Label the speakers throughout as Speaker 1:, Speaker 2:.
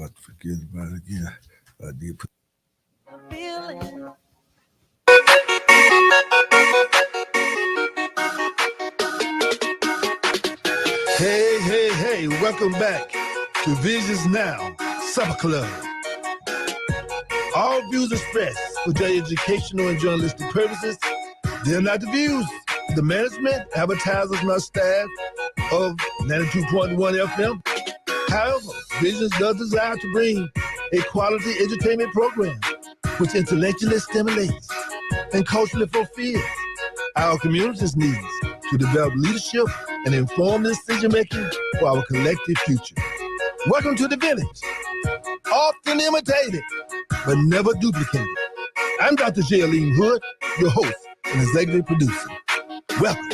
Speaker 1: about to forget about it again. I did put. Hey, welcome back to Visions Now Supper Club. All views expressed for their educational and journalistic purposes, they're not the views of the management, advertisers, and staff of 92.1 FM. However, Visions does desire to bring a quality entertainment program which intellectually stimulates and culturally fulfills our community's needs to develop leadership and informed decision-making for our collective future. Welcome to the village. Often imitated, but never duplicated. I'm Dr. Jaylene Hood, your host and executive producer. Welcome.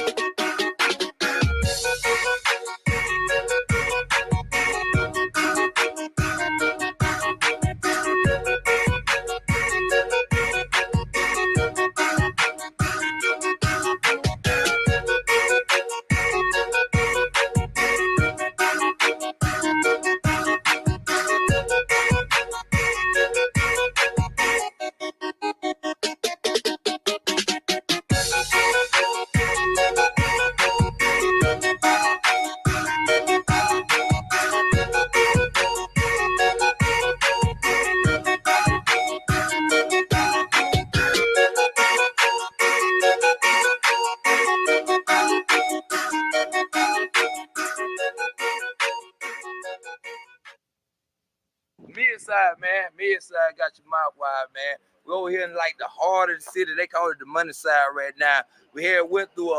Speaker 2: Midside, man. Midside got your mouth wide, man. We're over here in like the heart of the city. They call it the money side right now. We here went through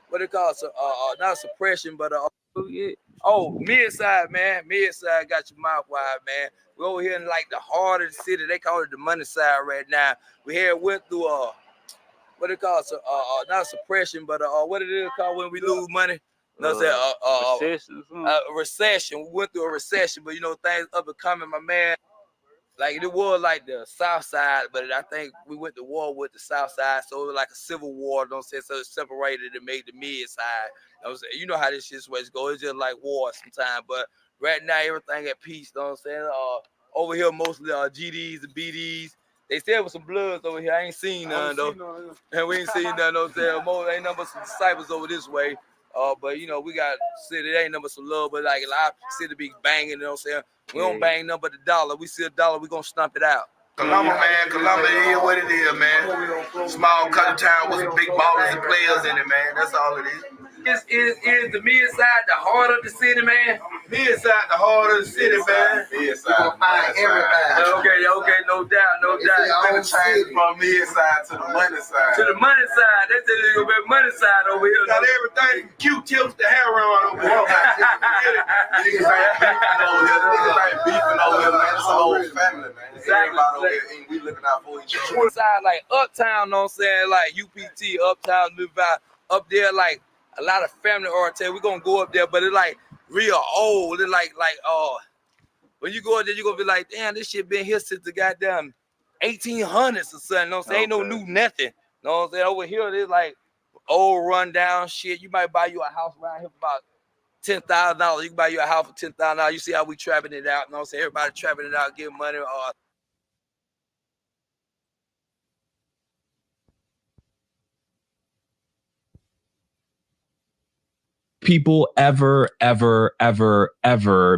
Speaker 2: what they call not suppression, but Midside, man. Midside got your mouth wide, man. We're over here in like the heart of the city. They call it the money side right now. We here went through what they call not suppression, but what it is called when we lose money. No, recession. We went through a recession, but things up and coming, my man. Like it was like the South Side, but I think we went to war with the South Side, so it was like a civil war. So it separated and made the mid side. You know how this shit's ways go. It's just like war sometimes, but right now everything at peace. Know what I'm saying? Over here mostly GDs and BDs. They said with some bloods over here. I ain't seen none though, and we ain't seen none. Know what I'm saying? Ain't nothing but some disciples over this way. But we got city, it ain't number some love, but like a lot of city be banging, you know what I'm saying? We don't bang nothing but the dollar. We see a dollar, we gonna stomp it out.
Speaker 3: Columbus, man. Columbus is what it is, man. Small country town with some big ballers and players in it, man. That's all it is.
Speaker 2: Is the Midside the heart of the city, man?
Speaker 3: Midside, the heart of the city, man.
Speaker 4: Midside, everybody.
Speaker 2: Okay, no doubt.
Speaker 3: It's change from Midside to the money side.
Speaker 2: To the money side. That's the money side over here.
Speaker 3: Got everything, Q-tips, the hair on over here. Niggas ain't beefing over here, man. It's a whole family, man. Everybody over here, and we looking out for each other.
Speaker 2: One side, like Uptown, know what I'm saying? Like UPT, Uptown, New Vibe, up there, like a lot of family oriented. We're gonna go up there, but it's like real old. It's like when you go up there, you're gonna be like, damn, this shit been here since the goddamn 1800s or something. Know what I'm saying? Ain't no new nothing. Know what I'm saying? Over here, it's like old rundown shit. You might buy you a house around here for about $10,000. You can buy you a house for $10,000. You see how we trapping it out. Know what I'm saying? Everybody trapping it out, getting money.
Speaker 5: People ever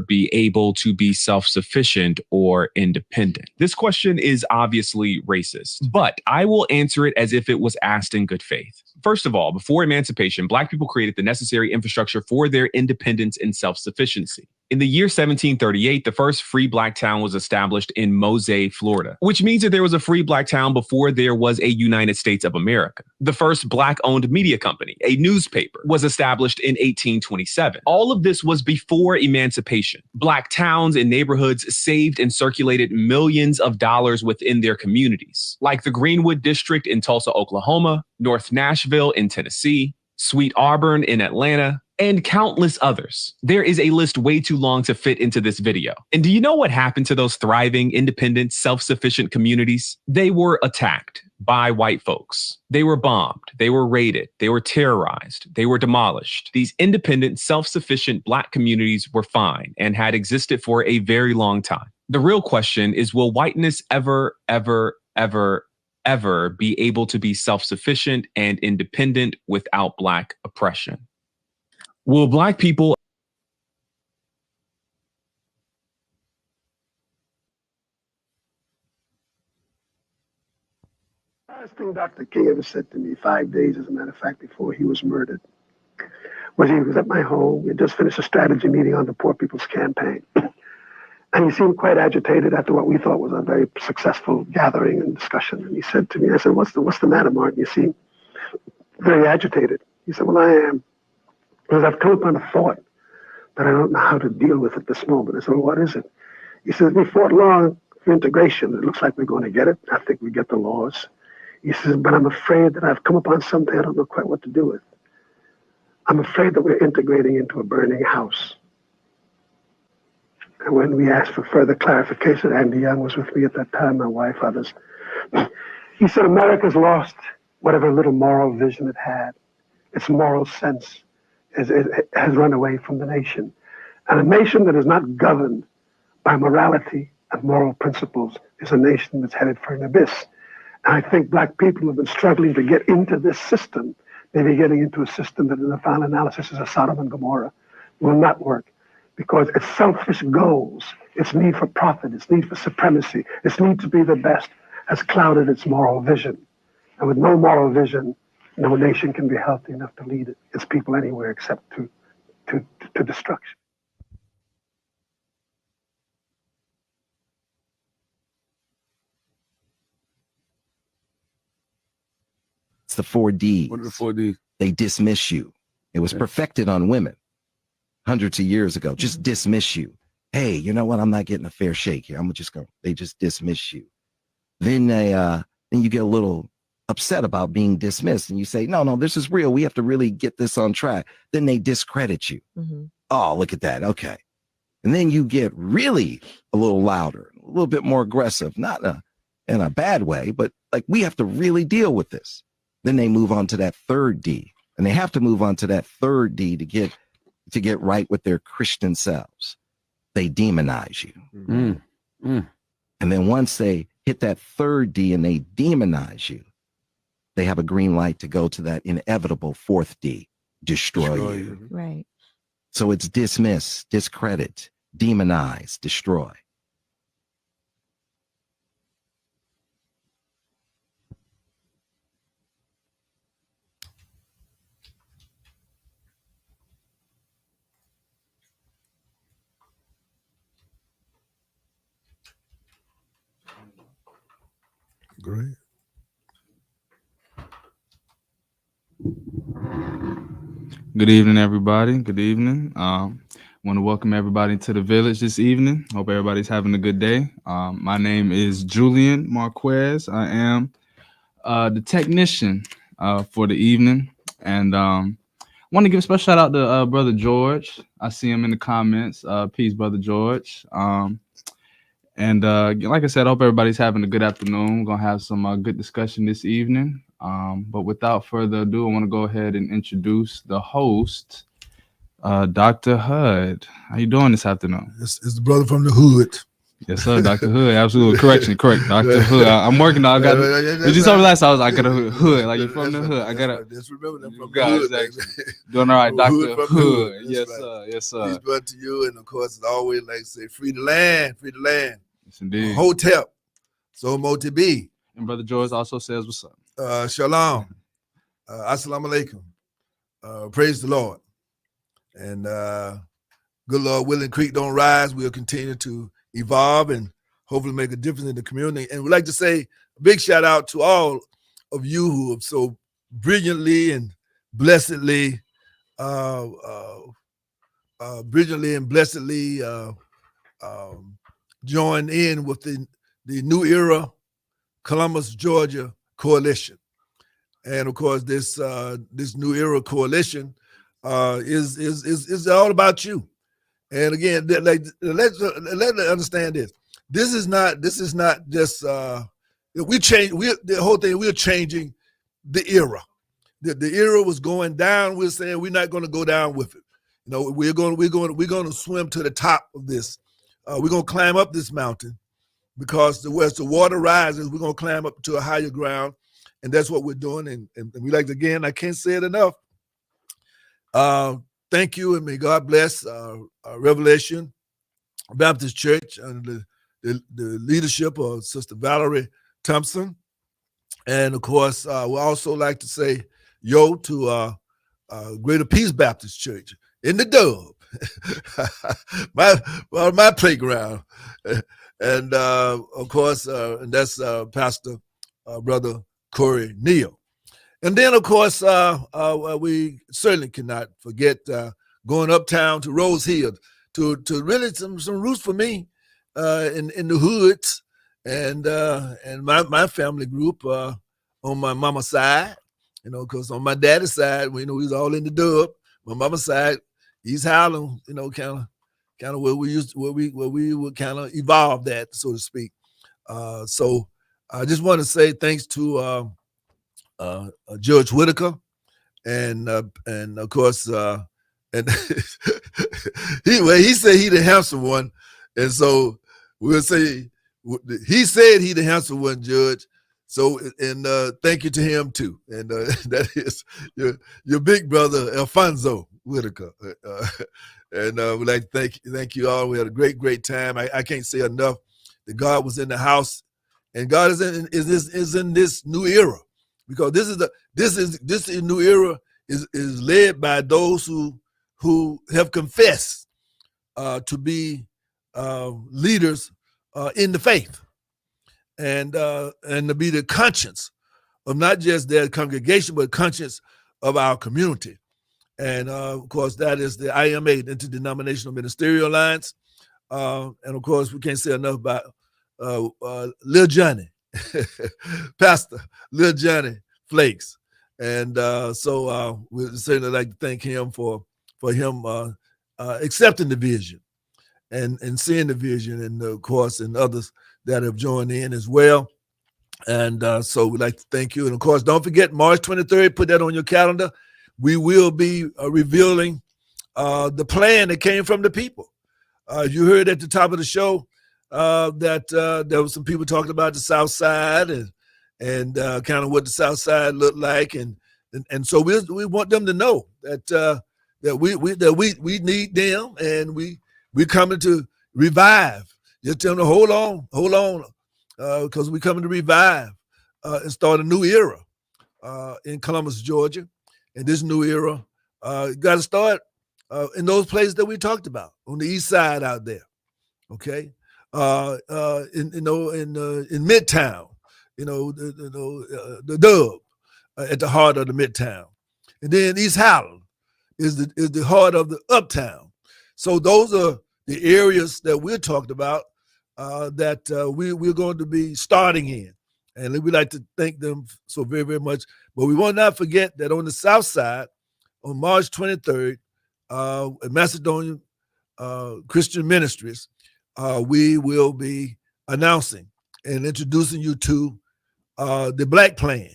Speaker 5: be able to be self-sufficient or independent? This question is obviously racist, but I will answer it as if it was asked in good faith. First of all, before emancipation, Black people created the necessary infrastructure for their independence and self-sufficiency. In the year 1738, the first free Black town was established in Mose, Florida, which means that there was a free Black town before there was a United States of America. The first Black-owned media company, a newspaper, was established in 1827. All of this was before emancipation. Black towns and neighborhoods saved and circulated millions of dollars within their communities, like the Greenwood District in Tulsa, Oklahoma, North Nashville in Tennessee, Sweet Auburn in Atlanta, and countless others. There is a list way too long to fit into this video. And do you know what happened to those thriving, independent, self-sufficient communities? They were attacked by white folks. They were bombed. They were raided. They were terrorized. They were demolished. These independent, self-sufficient Black communities were fine and had existed for a very long time. The real question is, will whiteness ever be able to be self-sufficient and independent without Black oppression? Will Black people
Speaker 6: Last thing Dr. King ever said to me 5 days, as a matter of fact, before he was murdered, was he was at my home. We had just finished a strategy meeting on the Poor People's Campaign. And he seemed quite agitated after what we thought was a very successful gathering and discussion. And he said to me, I said, what's the matter, Martin? You seem very agitated. He said, well, I am. Because I've come upon a thought that I don't know how to deal with at this moment. I said, well, what is it? He says, we fought long for integration. It looks like we're going to get it. I think we get the laws. He says, but I'm afraid that I've come upon something I don't know quite what to do with. I'm afraid that we're integrating into a burning house. And when we asked for further clarification, Andy Young was with me at that time, my wife, others. He said, America's lost whatever little moral vision it had. Its moral sense has run away from the nation. And a nation that is not governed by morality and moral principles is a nation that's headed for an abyss. And I think Black people have been struggling to get into this system, maybe getting into a system that in the final analysis is a Sodom and Gomorrah, will not work. Because its selfish goals, its need for profit, its need for supremacy, its need to be the best has clouded its moral vision. And with no moral vision, no nation can be healthy enough to lead its people anywhere except to destruction.
Speaker 7: It's the 4 Ds.
Speaker 8: What are the 4 Ds?
Speaker 7: They dismiss you. It was perfected on women hundreds of years ago. Just dismiss you. Hey, you know what? I'm not getting a fair shake here. They just dismiss you. Then you get a little upset about being dismissed and you say, no, this is real. We have to really get this on track. Then they discredit you. Mm-hmm. Oh, look at that. Okay. And then you get really a little louder, a little bit more aggressive, not in a bad way, but like, we have to really deal with this. Then they move on to that 3rd D, and they have to move on to that 3rd D to get right with their Christian selves. They demonize you. And then once they hit that 3rd D and they demonize you, they have a green light to go to that inevitable 4th D, destroy you.
Speaker 9: Right.
Speaker 7: So it's dismiss, discredit, demonize, destroy.
Speaker 1: Great.
Speaker 8: Good evening, everybody. Good evening. Want to welcome everybody to the village this evening. Hope everybody's having a good day. My name is Julian Marquez. I am the technician for the evening, and want to give a special shout out to Brother George. I see him in the comments. Peace, Brother George. And like I said, I hope everybody's having a good afternoon. We're going to have some good discussion this evening. But without further ado, I want to go ahead and introduce the host, Dr. Hood. How you doing this afternoon?
Speaker 1: It's the brother from the hood.
Speaker 8: Yes, sir, Dr. Hood. Absolutely. Correct, Dr. Hood. I'm working on it. Did you tell me last time I got a hood? Like, you're from the hood. I got to.
Speaker 1: Just remember them from
Speaker 8: the hood. Exactly. Doing all right, Dr. Hood. Yes, right. Sir. Yes, sir.
Speaker 1: Peace brother to you. And of course, as always, like to say, free the land, free the land.
Speaker 8: Yes, indeed.
Speaker 1: Hotep. So Motibi.
Speaker 8: And Brother George also says, what's up?
Speaker 1: Shalom. Assalamu alaikum. Praise the Lord. And good Lord willing, creek don't rise. We'll continue to evolve and hopefully make a difference in the community. And we'd like to say a big shout out to all of you who have so brilliantly and blessedly joined in with the New Era Columbus, Georgia coalition. And of course, this New Era coalition is all about you. And again, let's understand this. This is not just the whole thing. We're changing the era. The era was going down. We're saying we're not going to go down with it. You know, we're going to swim to the top of this. We're going to climb up this mountain because as the water rises, we're going to climb up to a higher ground, and that's what we're doing. And we like, again, I can't say it enough. Thank you, and may God bless Revelation Baptist Church under the leadership of Sister Valerie Thompson. And of course, we also like to say yo to Greater Peace Baptist Church in the Dub, my playground. And of course, and that's Pastor Brother Corey Neal. And then, of course, we certainly cannot forget going uptown to Rose Hill to really some roots for me in the hoods and my family group on my mama's side, you know, because on my daddy's side, we know he's all in the Dub. My mama's side, East Highland, you know, kind of where we would kind of evolve that, so to speak. So I just want to say thanks to Judge Whitaker, and of course, and he said he the handsome one, and so we'll say he said he the handsome one, Judge. So and thank you to him too, and that is your big brother Alfonso Whitaker, and we'd like to thank you all. We had a great time. I can't say enough that God was in the house, and God is in this new era. Because this new era is led by those who have confessed to be leaders in the faith, and to be the conscience of not just their congregation, but conscience of our community. And of course, that is the IMA, Interdenominational Ministerial Alliance. And of course, we can't say enough about Lil Johnny, Pastor Lil Johnny Flakes. And so we'd certainly like to thank him for him accepting the vision and seeing the vision, and of course, and others that have joined in as well. And so we'd like to thank you. And of course, don't forget, March 23rd, put that on your calendar. We will be revealing the plan that came from the people. You heard at the top of the show that there was some people talking about the South Side and kind of what the South Side looked like, and so we want them to know that we need them, and we're coming to revive. Just tell them to hold on, because we're coming to revive and start a new era in Columbus, Georgia, and this new era got to start in those places that we talked about on the east side out there, okay? In Midtown, the Dub at the heart of the Midtown, and then East Highland is the heart of the Uptown. So those are the areas that we're talking about that we're going to be starting in, and we'd like to thank them so very, very much. But we will not forget that on the South Side, on March 23rd, at Macedonian Christian Ministries, we will be announcing and introducing you to the Black Plan,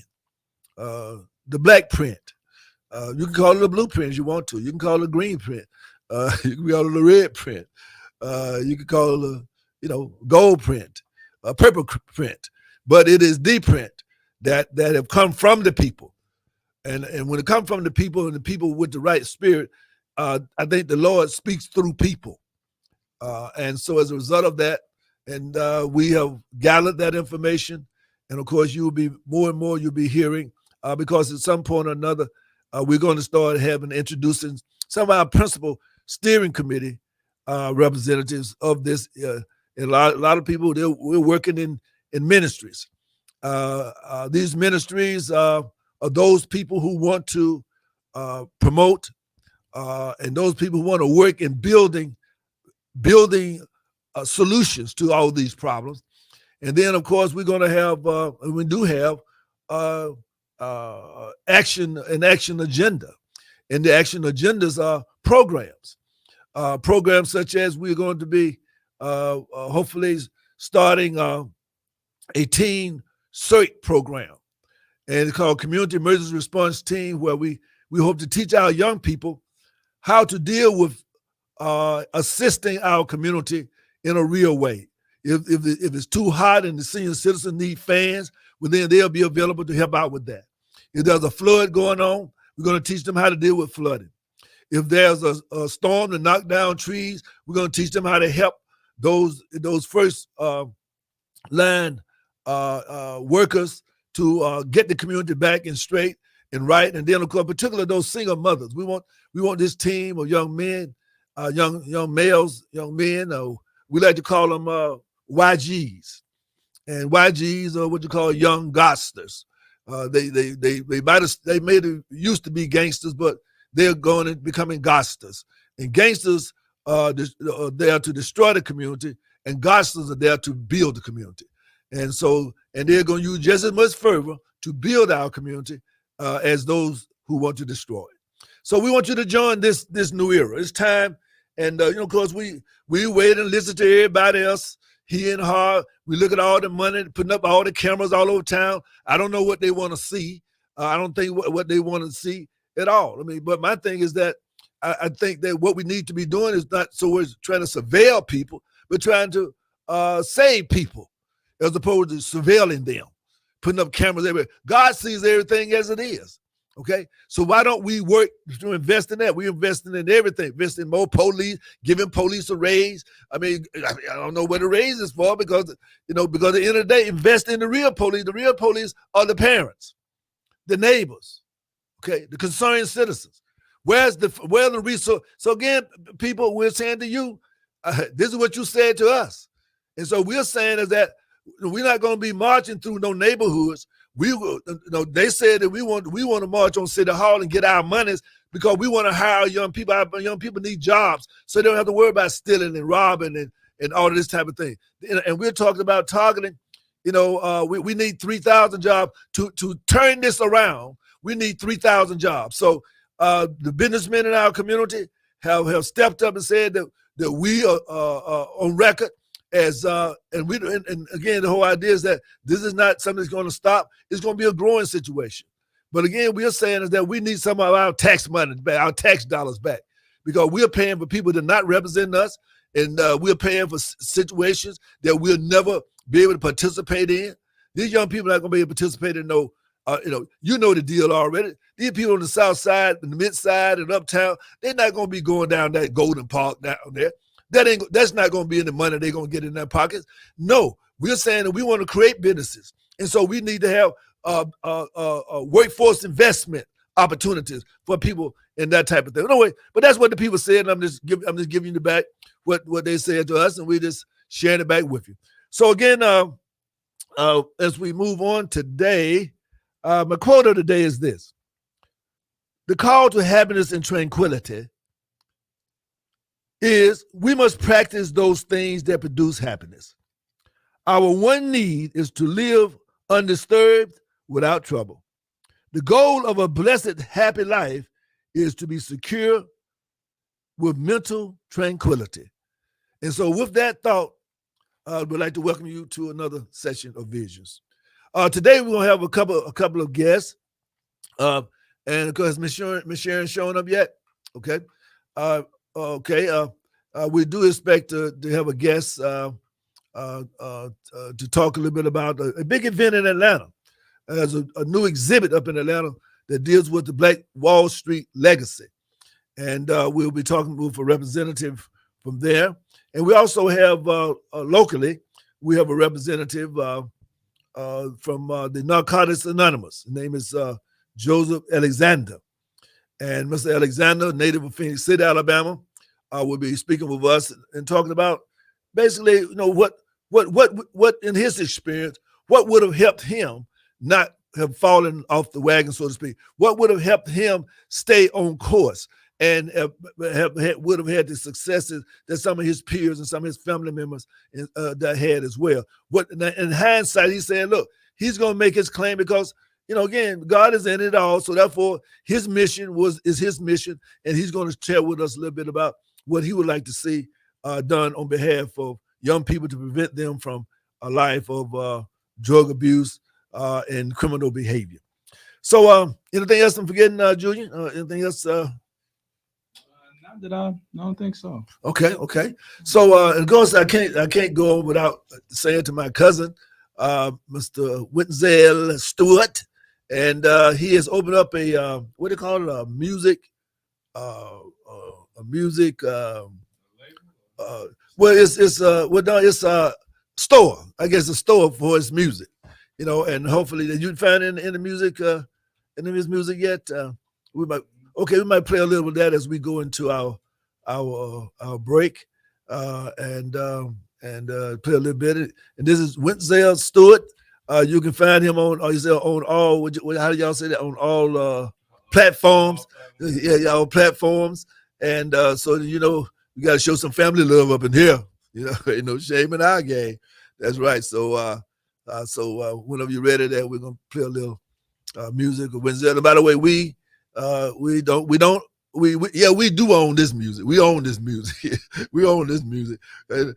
Speaker 1: the Black Print. You can call it a blueprint if you want to. You can call it a green print. You can call it a red print. You can call it a gold print, a purple print. But it is the print that have come from the people. And when it comes from the people, and the people with the right spirit, I think the Lord speaks through people. And so as a result of that, and we have gathered that information, and of course you will be more and more you'll be hearing, because at some point or another, we're going to start introducing some of our principal steering committee representatives of this. And a lot of people, we're working in ministries. These ministries are those people who want to promote, and those people who want to work in building solutions to all these problems. And then, of course, we're going to have, we do have an action agenda. and the action agendas are programs. Programs such as we're going to be hopefully starting a teen CERT program, and it's called Community Emergency Response Team, where we hope to teach our young people how to deal with assisting our community in a real way. If it's too hot and the senior citizens need fans, well, then they'll be available to help out with that. If there's a flood going on, we're going to teach them how to deal with flooding. If there's a storm to knock down trees, we're going to teach them how to help those first line workers to get the community back and straight and right. And then, of course, particularly those single mothers. We want this team of young men, young males, young men. We like to call them YGs, and YGs are what you call young gangsters. They used to be gangsters, but they're going and becoming gangsters. And gangsters are there to destroy the community, and gangsters are there to build the community. And they're going to use just as much fervor to build our community as those who want to destroy it. So we want you to join this new era. It's time, and of course we wait and listen to everybody else. He and her, we look at all the money, putting up all the cameras all over town. I don't know what they want to see. I don't think what they want to see at all. I mean, but my thing is that I think that what we need to be doing is not so we're trying to surveil people, but trying to save people as opposed to surveilling them, putting up cameras everywhere. God sees everything as it is. Okay, so why don't we work to invest in that? We're investing in everything, investing in more police, giving police a raise. I mean, I don't know what a raise is for because at the end of the day, invest in the real police. The real police are the parents, the neighbors, okay, the concerned citizens. Where's the resource? So again, people, we're saying to you, this is what you said to us, and so we're saying is that we're not going to be marching through no neighborhoods. They said that we want to march on City Hall and get our monies because we want to hire young people. Our young people need jobs, so they don't have to worry about stealing and robbing and all of this type of thing. And we're talking about targeting. We need 3,000 jobs to turn this around. We need 3,000 jobs. So the businessmen in our community have stepped up and said that we are on record. And again, the whole idea is that this is not something that's going to stop. It's going to be a growing situation. But again, we're saying is that we need some of our tax money back, our tax dollars back, because we're paying for people that not represent us, and we're paying for situations that we'll never be able to participate in. These young people are not going to be able to participate in the deal already. These people on the south side, and the mid side, and uptown, they're not going to be going down that Golden Park down there. That's not going to be in the money they're going to get in their pockets. No, we're saying that we want to create businesses. And so we need to have workforce investment opportunities for people and that type of thing. Anyway, but that's what the people said, and I'm just giving you back what they said to us, and we're just sharing it back with you. So again, as we move on today, my quote of the day is this: the call to happiness and tranquility is we must practice those things that produce happiness. Our one need is to live undisturbed without trouble. The goal of a blessed, happy life is to be secure with mental tranquility. And so with that thought, we'd like to welcome you to another session of Visions. Today we're going to have a couple of guests. And of course, Miss Sharon showing up yet? Okay. We do expect to have a guest to talk a little bit about a big event in Atlanta. There's a new exhibit up in Atlanta that deals with the Black Wall Street legacy. And we'll be talking with a representative from there. And we also have locally, we have a representative from the Narcotics Anonymous. His name is Joseph Alexander. And Mr. Alexander, native of Phoenix City, Alabama, will be speaking with us and talking about basically, what in his experience, what would have helped him not have fallen off the wagon, so to speak? What would have helped him stay on course and would have had the successes that some of his peers and some of his family members that had as well? In hindsight, he said, look, he's going to make his claim because again, God is in it all. So therefore, his mission is his mission, and he's going to share with us a little bit about what he would like to see done on behalf of young people to prevent them from a life of drug abuse and criminal behavior. So, anything else I'm forgetting, Julian? Anything else?
Speaker 8: Not that I don't think so.
Speaker 1: Okay. So, of course, I can't go on without saying to my cousin, Mr. Wenzel Stewart, and he has opened up a what do you call it? A music. It's a store. I guess a store for his music, and hopefully that you find in the music, in his music yet. We might play a little bit of that as we go into our break, and play a little bit. And this is Wenzel Stewart. You can find him on all. How do y'all say that? On all platforms. Yeah, all platforms. And so we got to show some family love up in here. Ain't no shame in our game. That's right. So whenever you're ready, there we're gonna play a little music of Wenzel. And by the way, we do own this music. We own this music. We own this music, and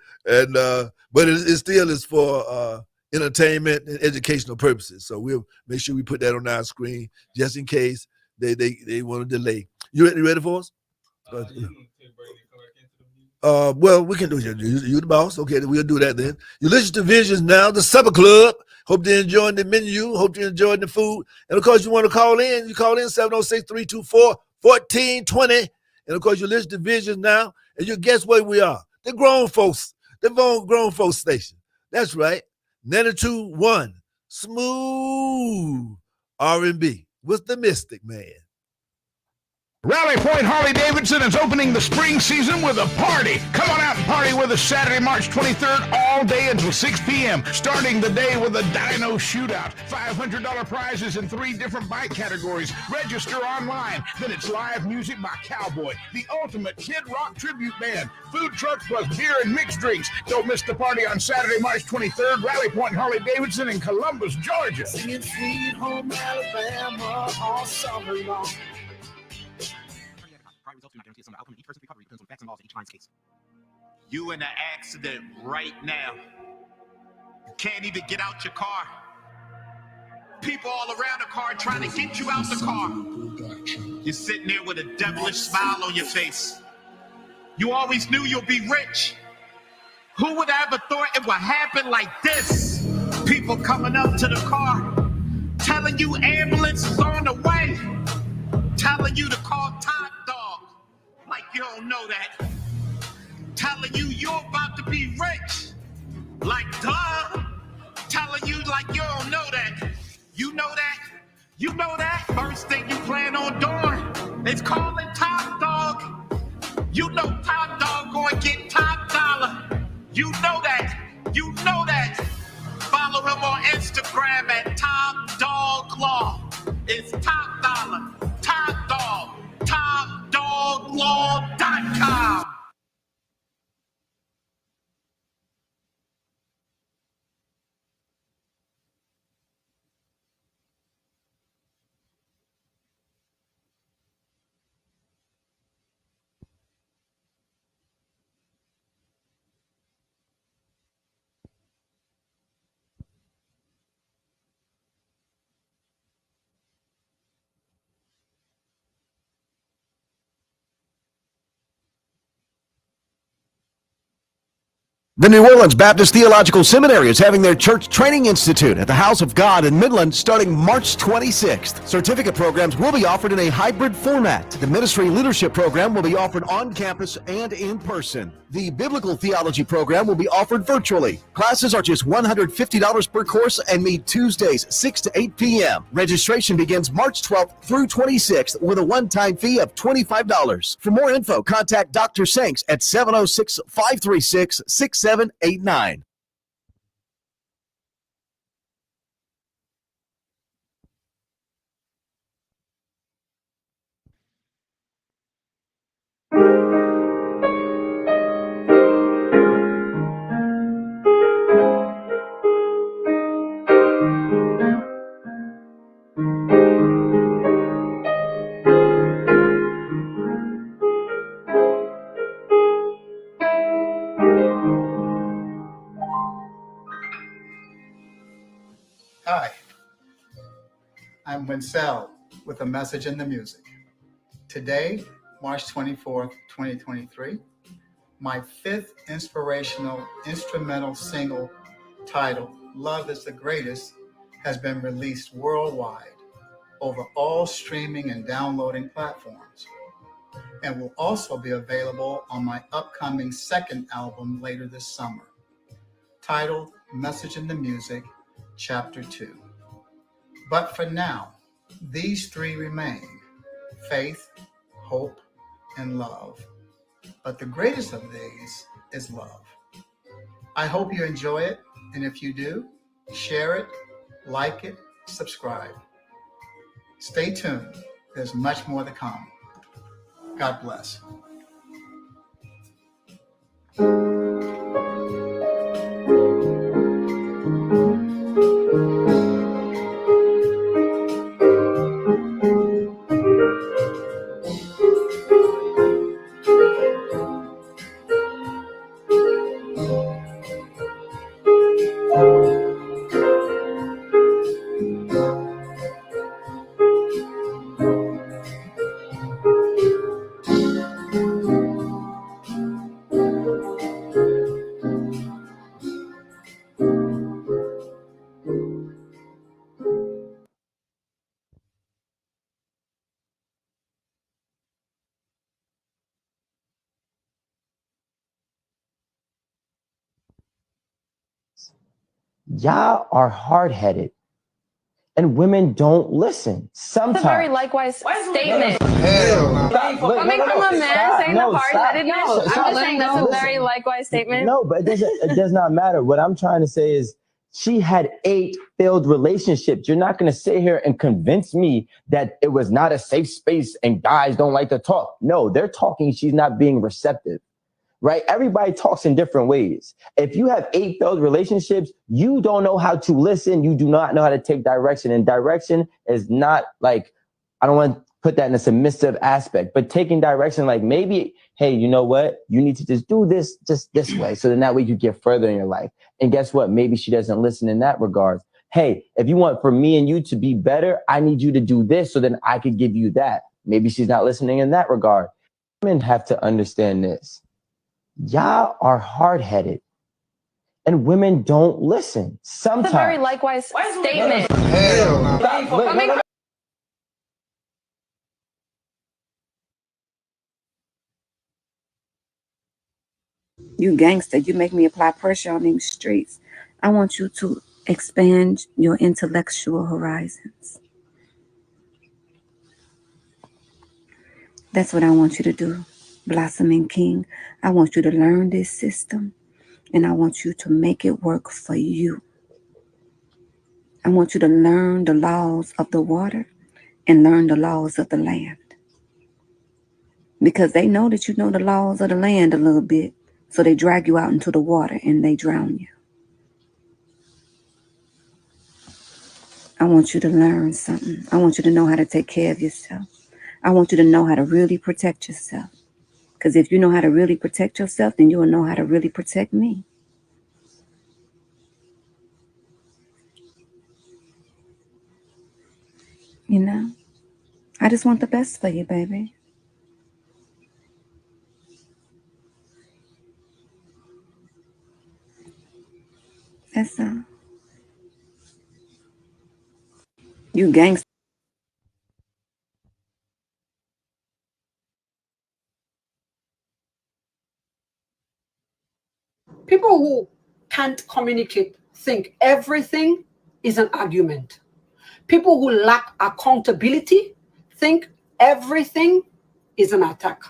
Speaker 1: but it still is for entertainment and educational purposes. So we'll make sure we put that on our screen just in case they want to delay. You ready for us? Well, we can do it. You the boss. Okay, we'll do that then. You listen to Visions Now, the Supper Club. Hope you're enjoying the menu. Hope you're enjoying the food. And of course, you want to call in. You call in 706-324-1420. And of course, you listen to Visions Now. And you guess where we are? The grown folks station. That's right. 92.1 Smooth R&B with the Mystic Man.
Speaker 9: Rally Point Harley-Davidson is opening the spring season with a party. Come on out and party with us Saturday, March 23rd, all day until 6 p.m. Starting the day with a Dino Shootout. $500 prizes in 3 different bike categories. Register online. Then it's live music by Cowboy, the ultimate Kid Rock tribute band. Food trucks plus beer and mixed drinks. Don't miss the party on Saturday, March 23rd, Rally Point Harley-Davidson in Columbus, Georgia.
Speaker 10: Singing Sweet Home Alabama all summer long.
Speaker 11: You in an accident right now. You can't even get out your car. People all around the car trying to get you out the car. You're sitting there with a devilish smile on your face. You always knew you'll be rich. Who would have ever thought it would happen like this? People coming up to the car, telling you ambulance is on the way, telling you to call Top Dog like you don't know that, telling you you're about to be rich like duh, telling you like you don't know that. You know that? You know that? First thing you plan on doing is calling Top Dog. You know Top Dog gonna get top dollar. You know that. You know that. Follow him on Instagram at Top Dog Law. It's top dollar. Top Dog. TopDogLaw.com.
Speaker 12: The New Orleans Baptist Theological Seminary is having their Church Training Institute at the House of God in Midland starting March 26th. Certificate programs will be offered in a hybrid format. The Ministry Leadership program will be offered on campus and in person. The Biblical Theology program will be offered virtually. Classes are just $150 per course and meet Tuesdays 6 to 8 p.m. Registration begins March 12th through 26th with a one-time fee of $25. For more info, contact Dr. Sanks at 706-536-6789.
Speaker 13: Hi, I'm Winsell with a message in the music. Today, March 24th, 2023, my fifth inspirational instrumental single titled Love is the Greatest has been released worldwide over all streaming and downloading platforms, and will also be available on my upcoming second album later this summer, titled Message in the Music, Chapter 2. But for now, these three remain: faith, hope, and love. But the greatest of these is love. I hope you enjoy it, and if you do, share it, like it, subscribe. Stay tuned. There's much more to come. God bless.
Speaker 14: Y'all are hard-headed, and women don't listen. Sometimes.
Speaker 15: That's a very likewise statement.
Speaker 14: Coming
Speaker 15: from a man saying the hard-headed, I'm just saying that's a very likewise statement.
Speaker 14: No, but it does not matter. What I'm trying to say is she had 8 failed relationships. You're not going to sit here and convince me that it was not a safe space and guys don't like to talk. No, they're talking. She's not being receptive. Right? Everybody talks in different ways. If you have 8 failed relationships, you don't know how to listen. You do not know how to take direction. And direction is not like, I don't want to put that in a submissive aspect, but taking direction, like maybe, hey, you know what? You need to just do this just this way. So then that way you get further in your life. And guess what? Maybe she doesn't listen in that regard. Hey, if you want for me and you to be better, I need you to do this so then I could give you that. Maybe she's not listening in that regard. Women have to understand this. Y'all are hard-headed, and women don't listen. Sometimes.
Speaker 15: That's a very likewise statement.
Speaker 16: You gangster, you make me apply pressure on these streets. I want you to expand your intellectual horizons. That's what I want you to do, Blossoming King. I want you to learn this system, and I want you to make it work for you. I want you to learn the laws of the water and learn the laws of the land. Because they know that you know the laws of the land a little bit, so they drag you out into the water and they drown you. I want you to learn something. I want you to know how to take care of yourself. I want you to know how to really protect yourself. Because if you know how to really protect yourself, then you will know how to really protect me. You know, I just want the best for you, baby. That's all. You gangster.
Speaker 17: People who can't communicate think everything is an argument. People who lack accountability think everything is an attack.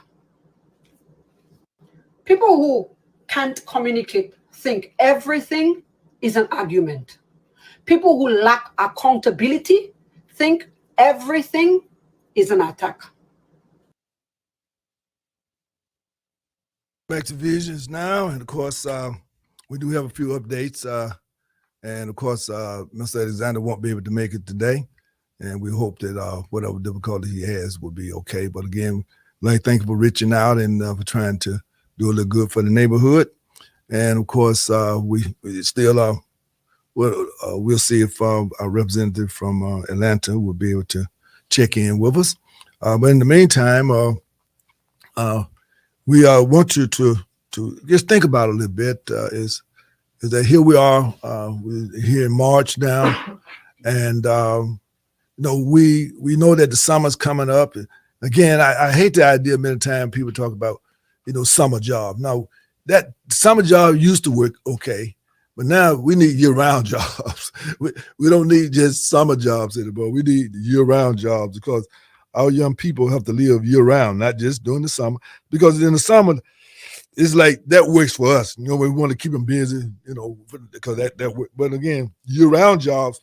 Speaker 17: People who can't communicate think everything is an argument. People who lack accountability think everything is an attack.
Speaker 1: Back to Visions now, and of course, we do have a few updates. And of course, Mr. Alexander won't be able to make it today, and we hope that whatever difficulty he has will be okay. But again, like, thank you for reaching out and for trying to do a little good for the neighborhood. And of course, we still we'll see if our representative from Atlanta will be able to check in with us. But in the meantime, we want you to just think about it a little bit. Is that here we are? We're here in March now, and we know that the summer's coming up. Again, I hate the idea many times people talk about summer job. Now that summer job used to work okay, but now we need year-round jobs. We don't need just summer jobs anymore. We need year-round jobs because our young people have to live year-round, not just during the summer. Because in the summer, it's like that works for us. We want to keep them busy, because that works. But again, year-round jobs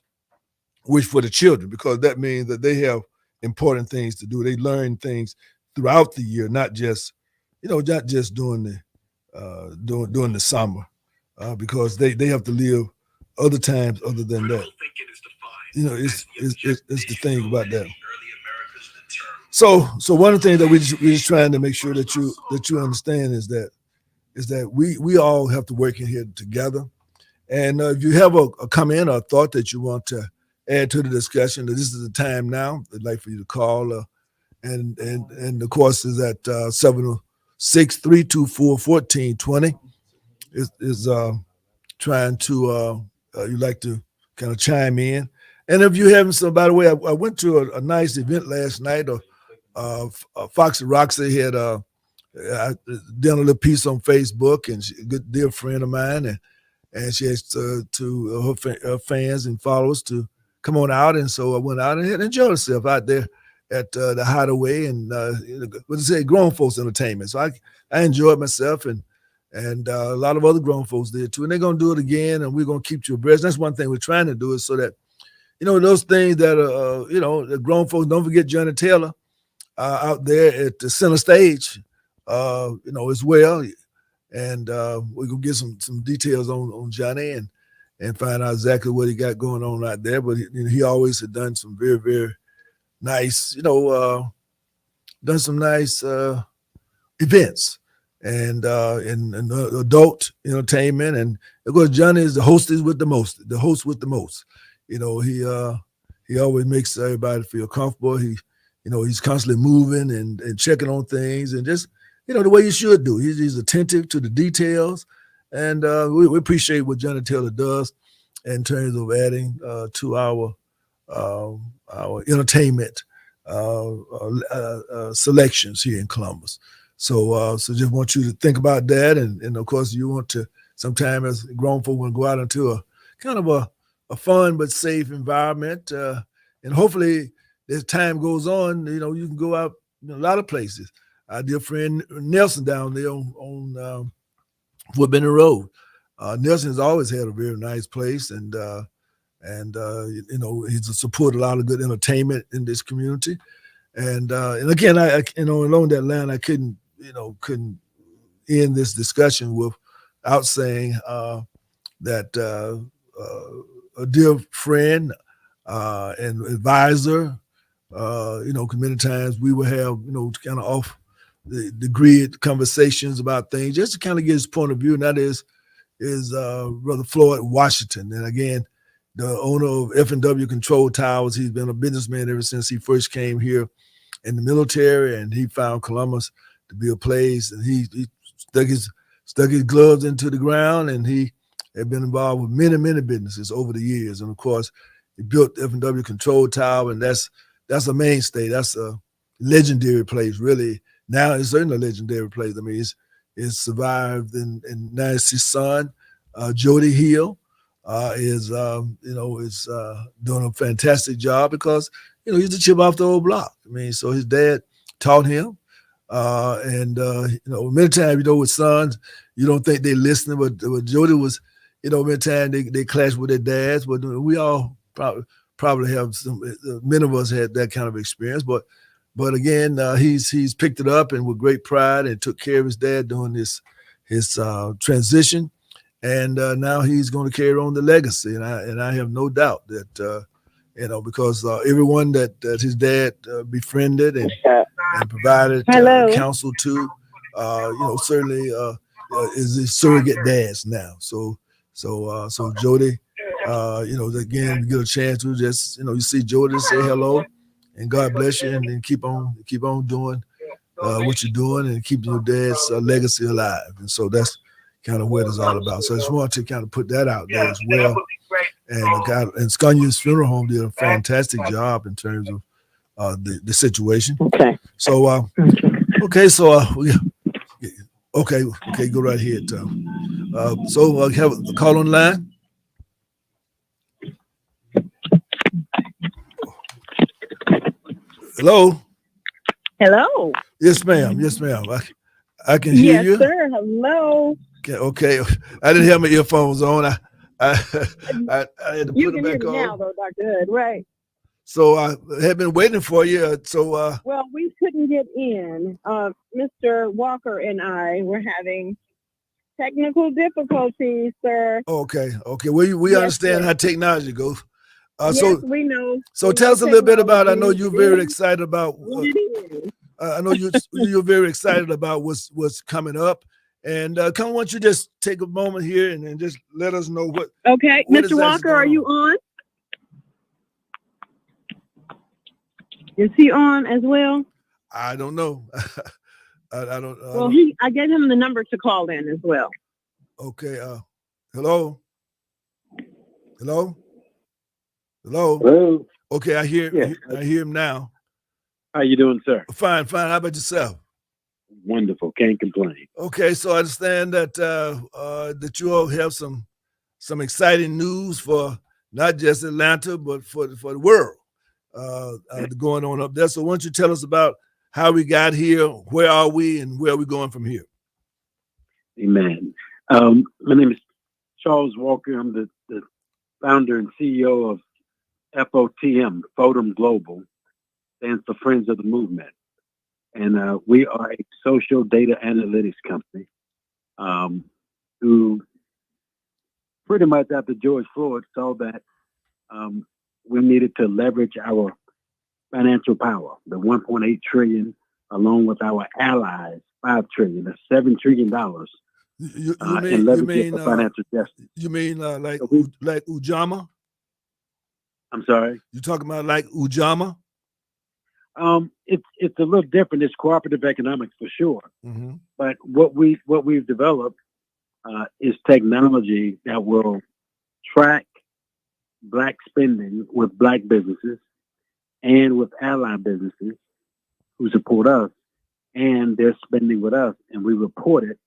Speaker 1: work for the children because that means that they have important things to do. They learn things throughout the year, not just during the summer, because they have to live other times other than that. It's the thing about that. So one of the things that we're just trying to make sure that you understand is that we all have to work in here together. And if you have a comment or a thought that you want to add to the discussion, this is the time now. I'd like for you to call, and the course is at 706-324-1420. Is trying to you like to kind of chime in. And if you haven't, so by the way, I went to a nice event last night. Foxy Roxy had done a little piece on Facebook, and she's a good dear friend of mine, and she asked to her fans and followers to come on out, and so I went out and had enjoyed myself out there at the Hideaway, and grown folks entertainment. So I enjoyed myself, and a lot of other grown folks did too, and they're gonna do it again, and we're gonna keep you abreast. That's one thing we're trying to do, is so that those things that are the grown folks. Don't forget Johnny Taylor out there at the center stage, as well, and we're gonna get some details on Johnny and find out exactly what he got going on out there. But he always had done some very, very nice, done some nice events and adult entertainment. And of course, Johnny is the host with the most. He always makes everybody feel comfortable. He's constantly moving and checking on things, and just the way you should do. He's attentive to the details, and we appreciate what Johnny Taylor does in terms of adding to our entertainment selections here in Columbus. So just want you to think about that, and of course you want to sometime as grown folk want to go out into a kind of a fun but safe environment, and hopefully as time goes on, you can go out a lot of places. Our dear friend Nelson down there on Footbender Road. Nelson has always had a very nice place, and he's supported a lot of good entertainment in this community. And again, I along that line, I couldn't end this discussion without saying that a dear friend and advisor, many times we will have, kind of off the grid conversations about things just to kind of get his point of view, and that is Brother Floyd Washington. And again, the owner of F&W Control Towers. He's been a businessman ever since he first came here in the military, and he found Columbus to be a place, and he stuck his gloves into the ground, and he had been involved with many businesses over the years. And of course, he built F&W Control Tower, and that's a mainstay. That's a legendary place, really. Now it's certainly a legendary place. I mean, it's survived, and now it's his son, Jody Hill, is doing a fantastic job because he's a chip off the old block. I mean, so his dad taught him, and many times with sons you don't think they're listening, but Jody was, many times they clash with their dads, but we all probably have many of us had that kind of experience, but again, he's picked it up and with great pride and took care of his dad during his transition, and now he's going to carry on the legacy, and I have no doubt that because everyone that his dad befriended and provided counsel to, certainly is his surrogate dads now. So Jody, Again, you get a chance to just, you see Jordan, say hello, and God bless you, and then keep on doing what you're doing and keeping your dad's legacy alive. And so that's kind of what it's all about. So I just wanted to kind of put that out there as well. And Scania's Funeral Home did a fantastic job in terms of the situation.
Speaker 18: Okay.
Speaker 1: So okay, go right ahead, Tom. So have a call on the line. Hello.
Speaker 18: Hello.
Speaker 1: Yes, ma'am. I can hear you.
Speaker 18: Yes, sir. Hello.
Speaker 1: Okay. I didn't have my earphones on. I had to
Speaker 18: You
Speaker 1: put them
Speaker 18: can hear
Speaker 1: back
Speaker 18: me
Speaker 1: on.
Speaker 18: now, though, Dr. Hood, right?
Speaker 1: So I had been waiting for you.
Speaker 18: Well, we couldn't get in. Mr. Walker and I were having technical difficulties, sir.
Speaker 1: Okay. We
Speaker 18: Yes,
Speaker 1: understand
Speaker 18: sir.
Speaker 1: how technology goes.
Speaker 18: Yes, we know.
Speaker 1: So
Speaker 18: We
Speaker 1: tell
Speaker 18: know
Speaker 1: us a little bit about. I know
Speaker 18: technology
Speaker 1: you're very
Speaker 18: is
Speaker 1: excited about.
Speaker 18: what it is.
Speaker 1: I know you're very excited about what's coming up. And why don't you just take a moment here and just let us know what.
Speaker 18: Okay,
Speaker 1: what is
Speaker 18: Mr.
Speaker 1: actually
Speaker 18: Walker, are
Speaker 1: going
Speaker 18: you on? Is he on as well?
Speaker 1: I don't know. I don't.
Speaker 18: Well, I gave him the number to call in as well.
Speaker 1: Okay. Hello. Hello. Okay, I hear him now.
Speaker 19: How you doing, sir?
Speaker 1: Fine. How about yourself?
Speaker 19: Wonderful. Can't complain.
Speaker 1: Okay, so I understand that that you all have some exciting news for not just Atlanta, but for the world going on up there. So why don't you tell us about how we got here, where are we, and where are we going from here?
Speaker 19: Amen. My name is Charles Walker. I'm the founder and CEO of FOTM, Fotum Global, stands for Friends of the Movement. And we are a social data analytics company who pretty much after George Floyd saw that we needed to leverage our financial power, the 1.8 trillion, along with our allies, 5 trillion, that's $7 trillion. And leverage for financial justice.
Speaker 1: You mean like Ujamaa?
Speaker 19: I'm sorry?
Speaker 1: You talking about like Ujamaa?
Speaker 19: It's a little different. It's cooperative economics for sure.
Speaker 1: Mm-hmm.
Speaker 19: But what we've developed is technology that will track Black spending with Black businesses and with ally businesses who support us, and they're spending with us, and we report it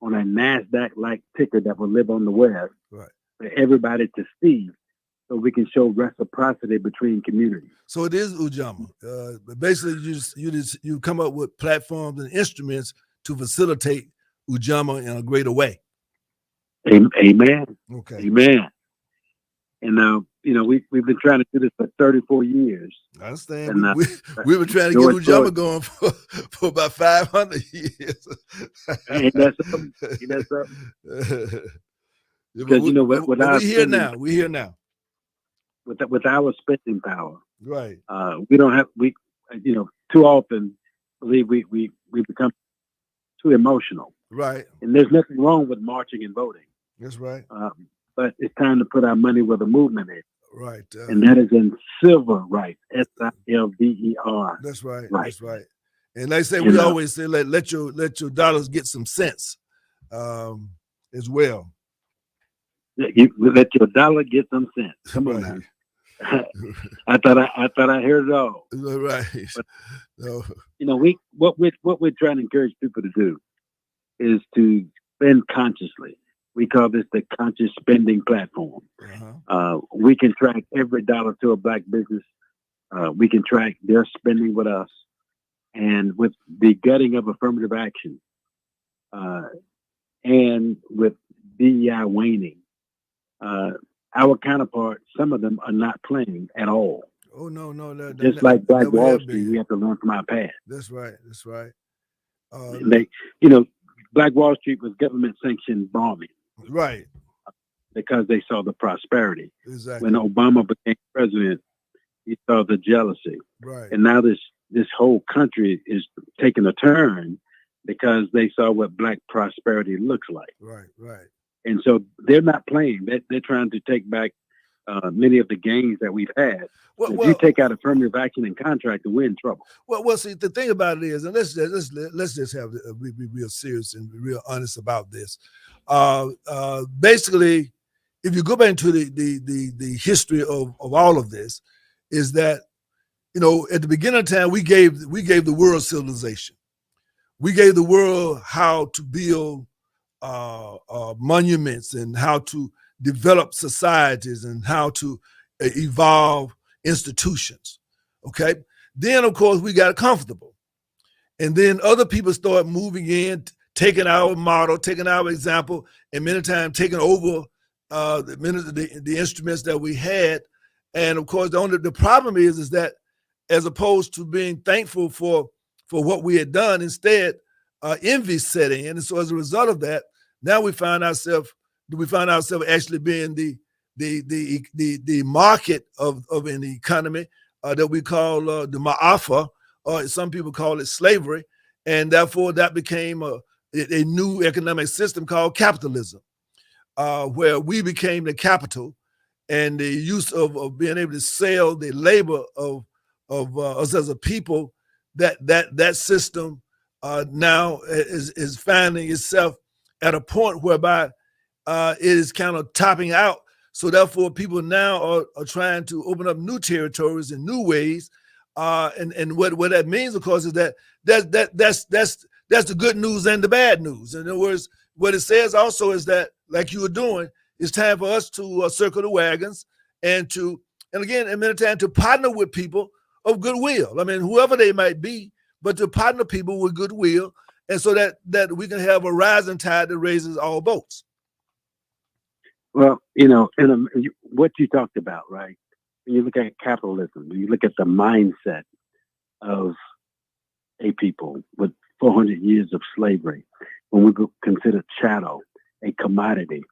Speaker 19: on a NASDAQ-like ticker that will live on the web for everybody to see, so we can show reciprocity between communities.
Speaker 1: So it is Ujamaa. Basically, you come up with platforms and instruments to facilitate Ujamaa in a greater way.
Speaker 19: Amen.
Speaker 1: Okay.
Speaker 19: Amen. And we've been trying to do this for 34 years.
Speaker 1: I understand. And, we were trying to get Ujamaa going for about 500 years.
Speaker 19: Ain't that something? Because
Speaker 1: we're here now. We're here now.
Speaker 19: With our spending power,
Speaker 1: right?
Speaker 19: We don't have too often believe we become too emotional,
Speaker 1: right?
Speaker 19: And there's nothing wrong with marching and voting.
Speaker 1: That's right.
Speaker 19: But it's time to put our money where the movement is,
Speaker 1: right?
Speaker 19: And that is in civil rights, SILVER.
Speaker 1: That's right. That's right. And like I say, we always say let your dollars get some sense, as well.
Speaker 19: You let your dollar get some sense. Come on, man. I thought I heard it all.
Speaker 1: Right.
Speaker 19: But, what we're trying to encourage people to do is to spend consciously. We call this the conscious spending platform. We can track every dollar to a Black business. We can track their spending with us, and with the gutting of affirmative action, and with DEI waning. Our counterparts, some of them are not playing at all.
Speaker 1: Oh no!
Speaker 19: Just like Black Wall Street, we have to learn from our past.
Speaker 1: That's right. That's right.
Speaker 19: Black Wall Street was government-sanctioned bombing,
Speaker 1: right?
Speaker 19: Because they saw the prosperity.
Speaker 1: Exactly.
Speaker 19: When Obama became president, he saw the jealousy,
Speaker 1: right?
Speaker 19: And now this whole country is taking a turn because they saw what Black prosperity looks like.
Speaker 1: Right.
Speaker 19: And so they're not playing. They're trying to take back many of the gains that we've had. If you take out affirmative action and contract, we're in trouble.
Speaker 1: Well, see, the thing about it is, and let's just have be real serious and be real honest about this. Basically, if you go back into the history of all of this, is that, you know, at the beginning of time, we gave the world civilization. We gave the world how to build monuments and how to develop societies and how to evolve institutions. Okay. Then, of course, we got comfortable. And then other people start moving in, taking our model, taking our example, and many times taking over the instruments that we had. And of course, the problem is that as opposed to being thankful for what we had done, instead, envy set in. And so as a result of that, now we find ourselves actually being the market of an economy that we call the ma'afa, or some people call it slavery. And therefore that became a new economic system called capitalism, where we became the capital, and the use of being able to sell the labor of us as a people, that system now is finding itself at a point whereby it is kind of topping out. So therefore, people now are trying to open up new territories in new ways, and what that means, of course, is that's the good news and the bad news. In other words, what it says also is that, like you were doing, it's time for us to circle the wagons and many times to partner with people of goodwill. I mean, whoever they might be, but to partner people with goodwill, and so that we can have a rising tide that raises all boats.
Speaker 19: Well, you know, what you talked about, right? When you look at capitalism, when you look at the mindset of a people with 400 years of slavery, when we consider chattel a commodity,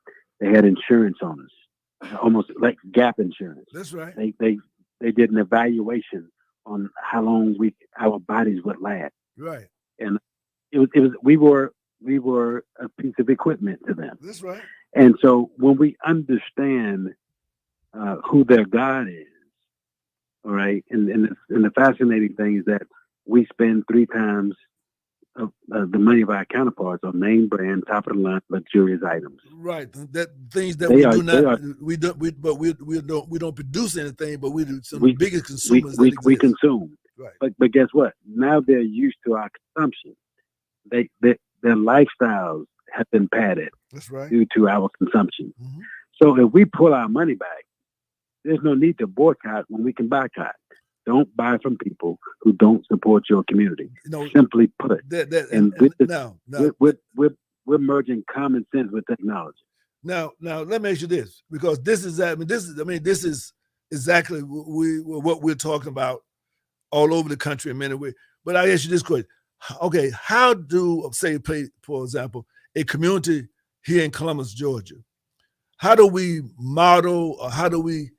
Speaker 19: they had insurance on us, almost like gap insurance.
Speaker 1: That's right.
Speaker 19: They did an evaluation on how long our bodies would last.
Speaker 1: Right.
Speaker 19: And we were a piece of equipment to them.
Speaker 1: That's right.
Speaker 19: And so when we understand who their God is, all right, and the fascinating thing is that we spend 3 times the money of our counterparts on name brand, top of the line, luxurious items.
Speaker 1: Right. That things that we don't produce anything, but we do some of the biggest consumers.
Speaker 19: We consume.
Speaker 1: Right.
Speaker 19: But guess what? Now they're used to our consumption. Their lifestyles have been padded.
Speaker 1: That's right.
Speaker 19: Due to our consumption.
Speaker 1: Mm-hmm.
Speaker 19: So if we pull our money back, there's no need to boycott when we can boycott. Don't buy from people who don't support your community. Simply put. We're merging common sense with technology.
Speaker 1: Now let me ask you this, because this is exactly what we're talking about all over the country in many ways. But I ask you this question: okay, how do, say, for example, a community here in Columbus, Georgia, how do we model, or how do we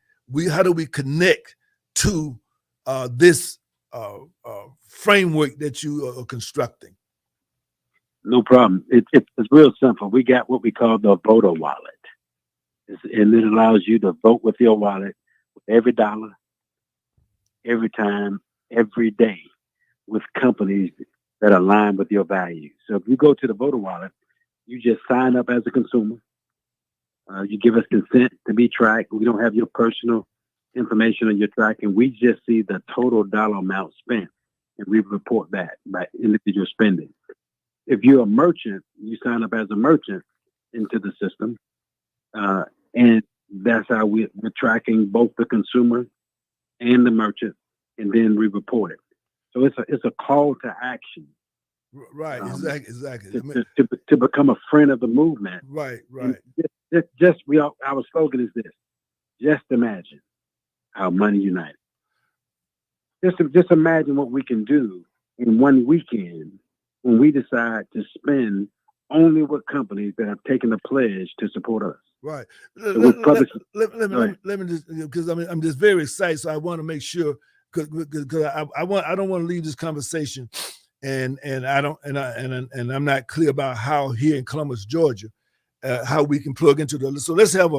Speaker 1: connect to this framework that you are constructing?
Speaker 19: No problem. It's real simple. We got what we call the voter wallet, and it allows you to vote with your wallet every dollar, every time, every day, with companies that align with your values. So if you go to the voter wallet, you just sign up as a consumer. You give us consent to be tracked. We don't have your personal information on your track, and we just see the total dollar amount spent, and we report that by individual spending. If you're a merchant, you sign up as a merchant into the system, and that's how we're tracking both the consumer and the merchant, and then we report it. So it's a call to action.
Speaker 1: Right, exactly.
Speaker 19: To become a friend of the movement.
Speaker 1: Right.
Speaker 19: Our slogan is this: just imagine our money united. Just imagine what we can do in one weekend when we decide to spend only with companies that have taken a pledge to support us.
Speaker 1: Right.
Speaker 19: So
Speaker 1: let me just, because I'm just very excited, so I want to make sure, because I don't want to leave this conversation and I'm not clear about how here in Columbus, Georgia, how we can plug into the. So let's have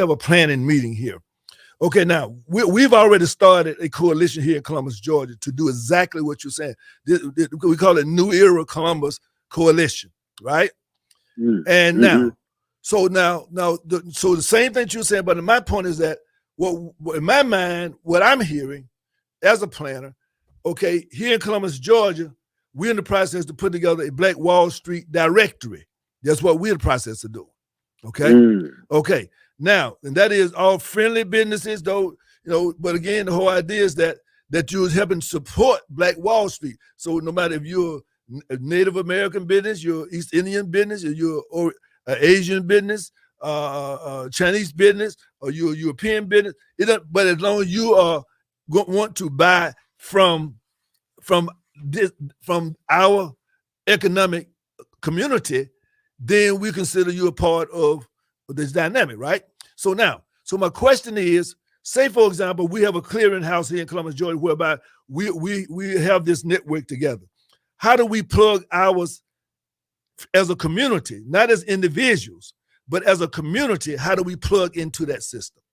Speaker 1: a planning meeting here. Okay, now we've already started a coalition here in Columbus, Georgia, to do exactly what you're saying. We call it New Era Columbus Coalition, right? And now, so the same thing you're saying, but my point is that what in my mind, what I'm hearing as a planner, okay, here in Columbus, Georgia, we're in the process to put together a Black Wall Street directory. That's what we're in the process of doing. Okay. Okay. Now, and that is all friendly businesses, though, but again, the whole idea is that you're helping support Black Wall Street. So no matter if you're a Native American business, you're East Indian business, or you're Asian business, Chinese business, or you're European business, but as long as you want to buy from our economic community, then we consider you a part of this dynamic, right? So my question is, say for example, we have a clearinghouse here in Columbus, Georgia, whereby we have this network together. How do we plug ours as a community, not as individuals, but as a community? How do we plug into that system?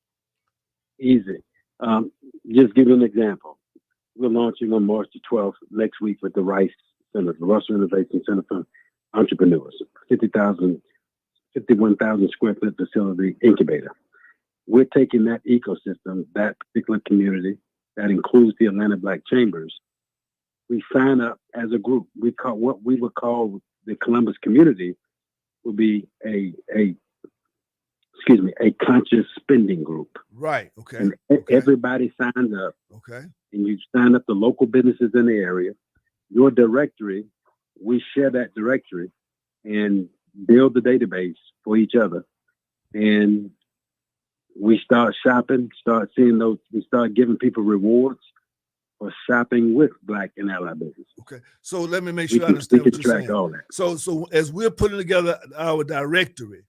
Speaker 19: Easy. Just give you an example. We're launching on March the 12th next week with the Rice Center, the Russell Innovation Center for Entrepreneurs, 51,000 square foot facility incubator. We're taking that ecosystem, that particular community, that includes the Atlanta Black Chambers. We sign up as a group. We call what we would call the Columbus community would be a conscious spending group.
Speaker 1: Right. Okay.
Speaker 19: And everybody signs up.
Speaker 1: Okay.
Speaker 19: And you sign up the local businesses in the area. Your directory, we share that directory and build the database for each other. And we start shopping, start seeing those, we start giving people rewards for shopping with Black and allied businesses.
Speaker 1: Okay. So let me make sure I understand what you're saying.
Speaker 19: All that.
Speaker 1: So as we're putting together our directory,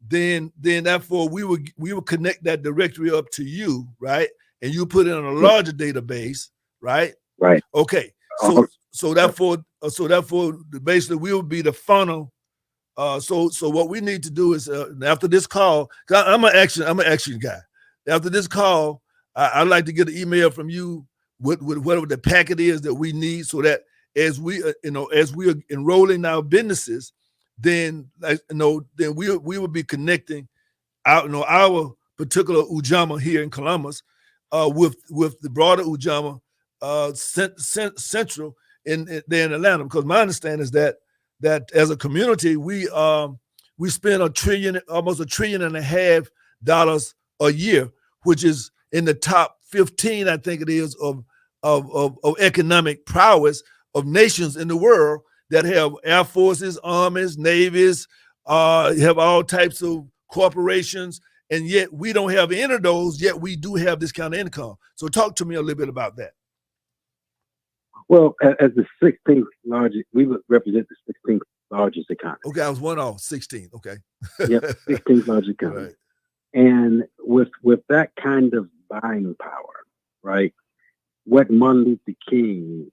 Speaker 1: then therefore we will connect that directory up to you, right? And you put it on a larger database, right?
Speaker 19: Right.
Speaker 1: Okay. So therefore basically we will be the funnel. So what we need to do is after this call, 'cause I'm an action guy. After this call, I'd like to get an email from you with whatever the packet is that we need, so that as we are enrolling our businesses, then then we will be connecting our particular Ujamaa here in Columbus with the broader Ujamaa Central there in Atlanta. Because my understanding is that as a community, we spend almost $1.5 trillion a year, which is in the top 15, I think it is, of economic prowess of nations in the world that have air forces, armies, navies, have all types of corporations, and yet we don't have any of those, yet we do have this kind of income. So talk to me a little bit about that.
Speaker 19: Well, as the 16th largest, we would represent the 16th largest economy.
Speaker 1: Okay, I was one off, 16. Okay.
Speaker 19: Yep, 16th largest economy. Right. And with that kind of buying power, right? What Martin Luther King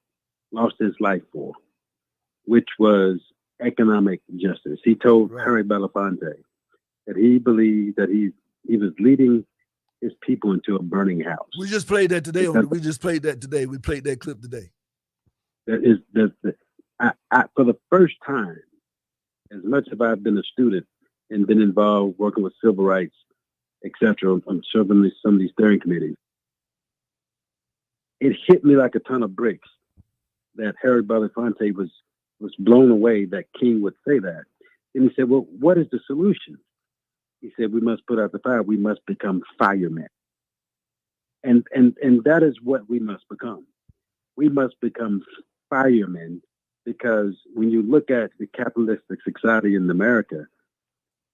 Speaker 19: lost his life for, which was economic justice. He told Harry Belafonte that he believed that he was leading his people into a burning house.
Speaker 1: We just played that today. We just played that today. We played that clip today.
Speaker 19: For the first time, as much as I've been a student and been involved working with civil rights, etc., I'm serving some of these steering committees, it hit me like a ton of bricks that Harry Belafonte was blown away that King would say that. And he said, well, what is the solution? He said, we must put out the fire. We must become firemen. And that is what we must become. We must become firemen, because when you look at the capitalistic society in America,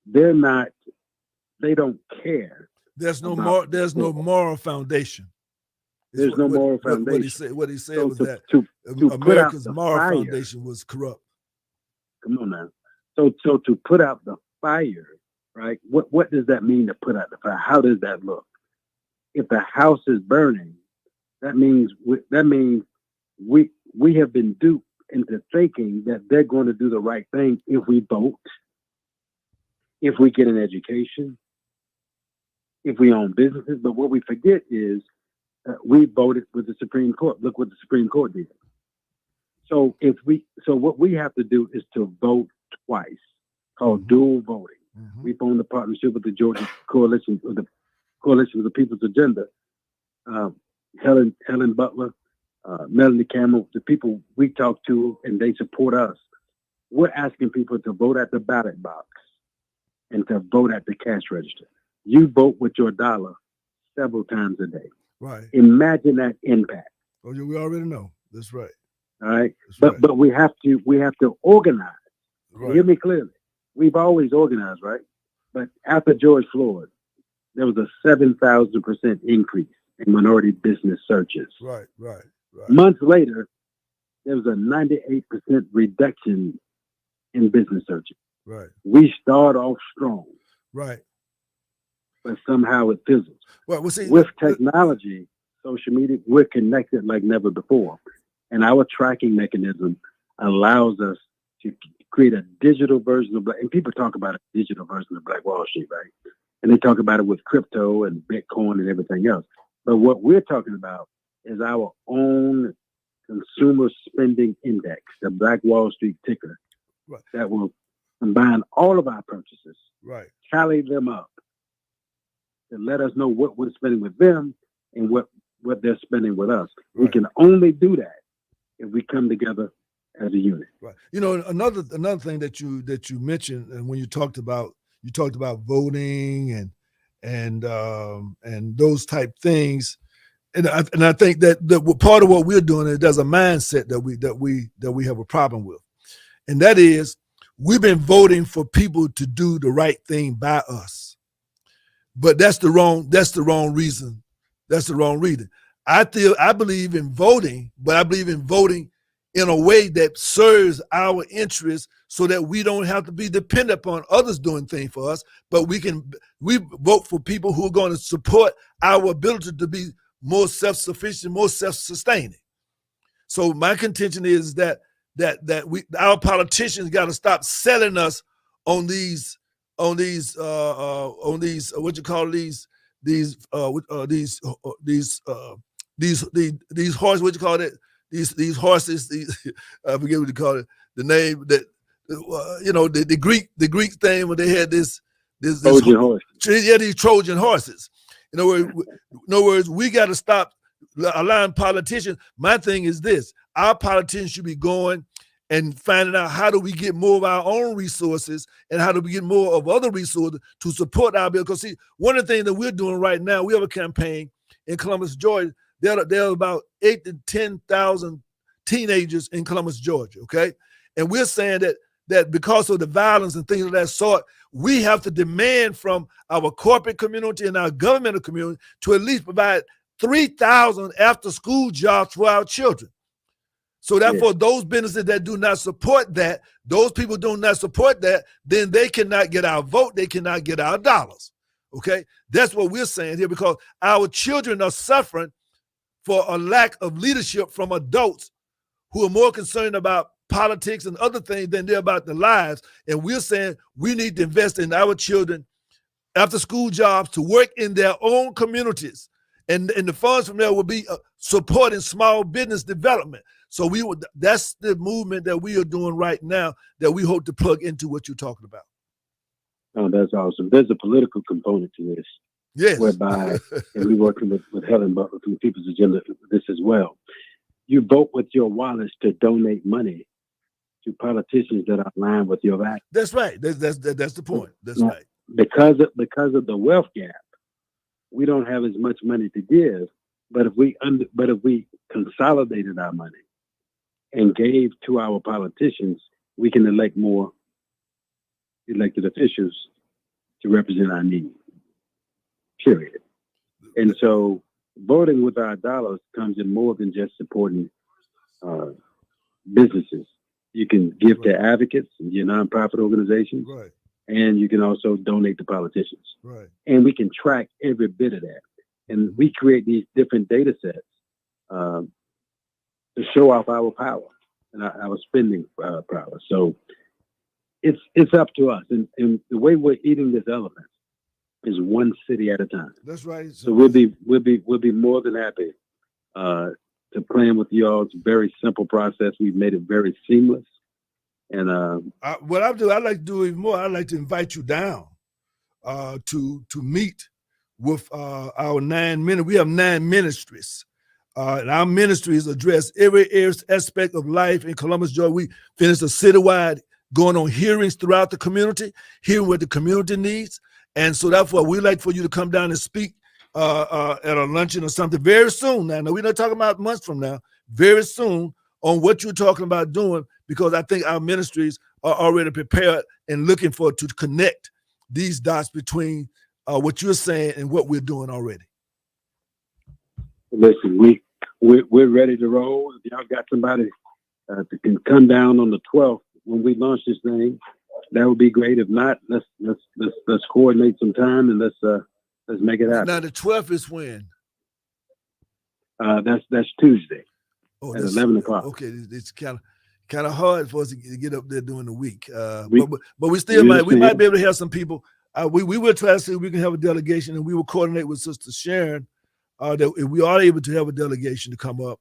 Speaker 19: they don't care.
Speaker 1: There's no moral foundation.
Speaker 19: There's no moral foundation.
Speaker 1: What he said was that America's moral foundation was corrupt.
Speaker 19: Come on now. So to put out the fire, right? What does that mean, to put out the fire? How does that look? If the house is burning, that means we have been duped into thinking that they're going to do the right thing if we vote, if we get an education, if we own businesses. But what we forget is we voted with the Supreme Court. Look what the Supreme Court did. So what we have to do is to vote twice, called dual voting. We formed a partnership with the Georgia Coalition, of the People's Agenda. Helen Butler, Melanie Campbell, the people we talk to, and they support us. We're asking people to vote at the ballot box and to vote at the cash register. You vote with your dollar several times a day.
Speaker 1: Right.
Speaker 19: Imagine that impact.
Speaker 1: Oh, we already know. That's right.
Speaker 19: All right. But we have to organize.
Speaker 1: Right.
Speaker 19: Hear me clearly. We've always organized, right? But after George Floyd, there was a 7,000% increase in minority business searches.
Speaker 1: Right.
Speaker 19: Months later, there was a 98% reduction in business searches.
Speaker 1: Right.
Speaker 19: We start off strong.
Speaker 1: Right.
Speaker 19: But somehow it fizzles.
Speaker 1: Well, see,
Speaker 19: with technology, social media, we're connected like never before. And our tracking mechanism allows us to create a digital version of Black, and people talk about a digital version of Black Wall Street, right? And they talk about it with crypto and Bitcoin and everything else. But what we're talking about is our own consumer spending index, the Black Wall Street ticker,
Speaker 1: right,
Speaker 19: that will combine all of our purchases,
Speaker 1: right,
Speaker 19: tally them up, and let us know what we're spending with them and what they're spending with us.
Speaker 1: Right.
Speaker 19: We can only do that if we come together as a unit.
Speaker 1: Right. You know, another thing that you mentioned, and when you talked about voting and those type things, and I think that part of what we're doing is there's a mindset that we have a problem with, and that is we've been voting for people to do the right thing by us, but that's the wrong reason. That's the wrong reason. I believe in voting, but I believe in voting in a way that serves our interests so that we don't have to be dependent upon others doing things for us, but we vote for people who are going to support our ability to be more self-sufficient, more self-sustaining. So my contention is that our politicians got to stop selling us on these what you call these horses, what you call it? These horses, I forget what you call it. The name that the Greek thing when they had this
Speaker 19: Trojan horse.
Speaker 1: Yeah, these Trojan horses. In other words, we got to stop allowing politicians. My thing is this: our politicians should be going and finding out how do we get more of our own resources and how do we get more of other resources to support our bill. Because see, one of the things that we're doing right now, we have a campaign in Columbus, Georgia. There are about 8,000 to 10,000 teenagers in Columbus, Georgia, okay? And we're saying that because of the violence and things of that sort, we have to demand from our corporate community and our governmental community to at least provide 3,000 after-school jobs for our children. So therefore, those businesses that do not support that, those people do not support that, then they cannot get our vote, they cannot get our dollars, okay? That's what we're saying here, because our children are suffering for a lack of leadership from adults who are more concerned about politics and other things than they're about their lives. And we're saying we need to invest in our children after school jobs to work in their own communities. And the funds from there will be supporting small business development. So that's the movement that we are doing right now that we hope to plug into what you're talking about.
Speaker 19: Oh, that's awesome. There's a political component to this.
Speaker 1: Yes.
Speaker 19: Whereby, and we're working with Helen Butler from the People's Agenda, this as well. You vote with your wallets to donate money to politicians that are aligned with your values.
Speaker 1: That's right. That's the point. That's
Speaker 19: now,
Speaker 1: right.
Speaker 19: Because of the wealth gap, we don't have as much money to give. But if we consolidated our money and gave to our politicians, we can elect more elected officials to represent our needs. Period. And so voting with our dollars comes in more than just supporting businesses. You can give to advocates and your nonprofit organizations,
Speaker 1: right,
Speaker 19: and you can also donate to politicians.
Speaker 1: Right.
Speaker 19: And we can track every bit of that. And we create these different data sets to show off our power and our spending power. So it's up to us. And the way we're eating this elephant is one city at a time.
Speaker 1: That's right.
Speaker 19: So we'll be more than happy to plan with y'all. It's a very simple process. We've made it very seamless. And
Speaker 1: what I do, I like to do even more. I'd like to invite you down to meet with our 9 ministries. We have 9 ministries. And our ministries address every aspect of life in Columbus, Georgia. We finished a citywide going on hearings throughout the community, hearing what the community needs. And so therefore, we'd like for you to come down and speak at a luncheon or something very soon. Now, we're not talking about months from now, very soon on what you're talking about doing, because I think our ministries are already prepared and looking for to connect these dots between what you're saying and what we're doing already.
Speaker 19: Listen, we're ready to roll. If y'all got somebody that can come down on the 12th when we launch this thing, that would be great. If not, let's coordinate some time and let's make it happen.
Speaker 1: Now the 12th is when?
Speaker 19: That's Tuesday at 11 o'clock.
Speaker 1: Okay, it's kind of hard for us to get up there during the week. But we still might be able to have some people. We will try to see if we can have a delegation, and we will coordinate with Sister Sharon that if we are able to have a delegation to come up,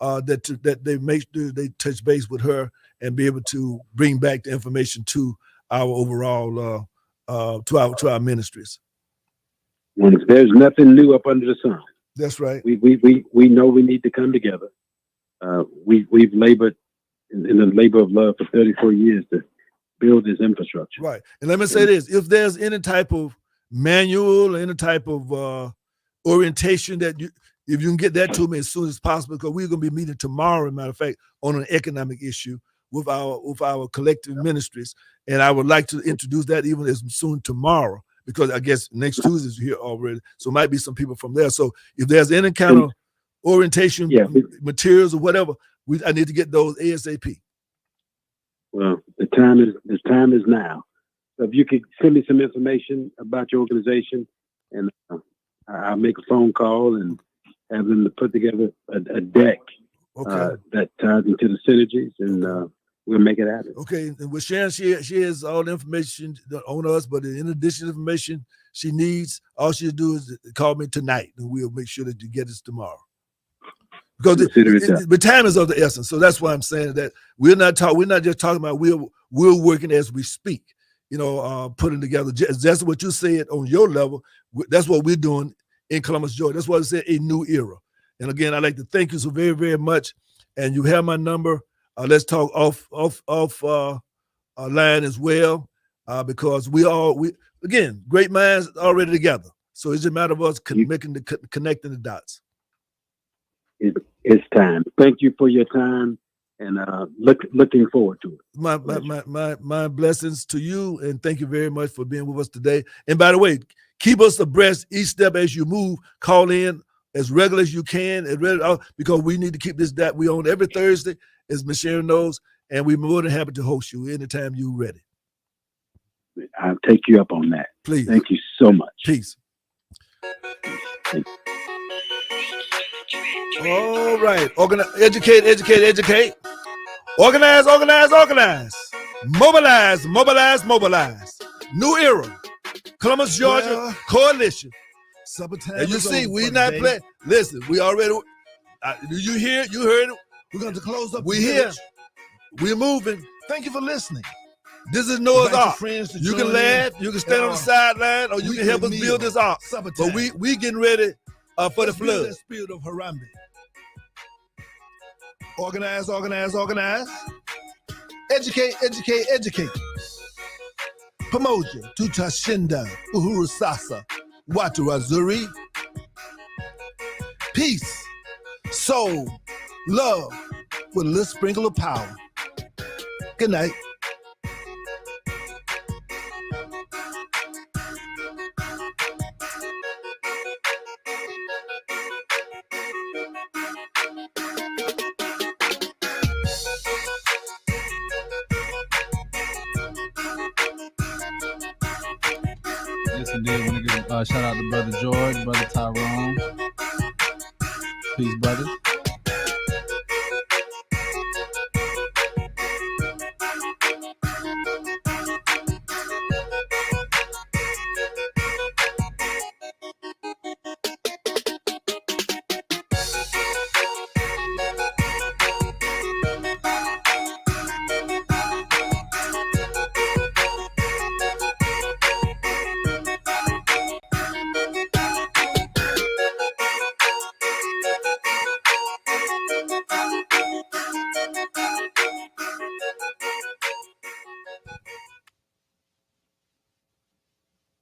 Speaker 1: that they touch base with her and be able to bring back the information to our overall to our ministries.
Speaker 19: When there's nothing new up under the sun.
Speaker 1: That's right.
Speaker 19: We know we need to come together. We've labored in the labor of love for 34 years to build this infrastructure.
Speaker 1: Right. And let me say this: if there's any type of manual, any type of orientation that if you can get that to me as soon as possible, because we're going to be meeting tomorrow, as a matter of fact, on an economic issue with our collective ministries, and I would like to introduce that even as soon tomorrow, because I guess next Tuesday is here already, so it might be some people from there. So if there's any kind of orientation materials or whatever, I need to get those ASAP.
Speaker 19: Well, the time is now. So if you could send me some information about your organization, and I'll make a phone call and have them to put together a deck that ties into the synergies, and we'll make it happen.
Speaker 1: Okay, and with Sharon, she has all the information on us, but in addition to information she needs, all she do is call me tonight, and we'll make sure that you get us tomorrow. Because the time is of the essence, so that's why I'm saying that we're not just talking about we're working as we speak. Putting together. That's what you said on your level. That's what we're doing in Columbus, Georgia. That's why I said a new era. And again, I'd like to thank you so very, very much. And you have my number. Let's talk off line as well, because again, great minds already together. So it's a matter of us connecting the dots.
Speaker 19: It's time. Thank you for your time, and looking forward to it.
Speaker 1: My blessings to you, and thank you very much for being with us today. And by the way, keep us abreast each step as you move. Call in as regular as you can, because we need to keep this that we on every Thursday, as Ms. Sharon knows, and we're more than happy to host you anytime you're ready.
Speaker 19: I'll take you up on that.
Speaker 1: Please.
Speaker 19: Thank you so much.
Speaker 1: Peace. All right. Educate. Organize. Mobilize. New era. Columbus, Georgia Coalition. And you see, we not playing. Listen, we already. You hear? You heard it.
Speaker 12: We're going to close up.
Speaker 1: We here. We're moving.
Speaker 12: Thank you for listening.
Speaker 1: This is Noah's Ark. You can laugh. You can stand on the sideline, or you can help us build this ark. But we getting ready for the flood.
Speaker 12: The spirit of Harambe. Organize. Educate.
Speaker 1: Pamoja, Tutashinda, Uhuru Sasa, Watu Wazuri. Peace, soul, love, with a little sprinkle of power. Good night.
Speaker 8: Yes, indeed. Want to give shout out to Brother George, Brother Tyrone. Peace, brothers.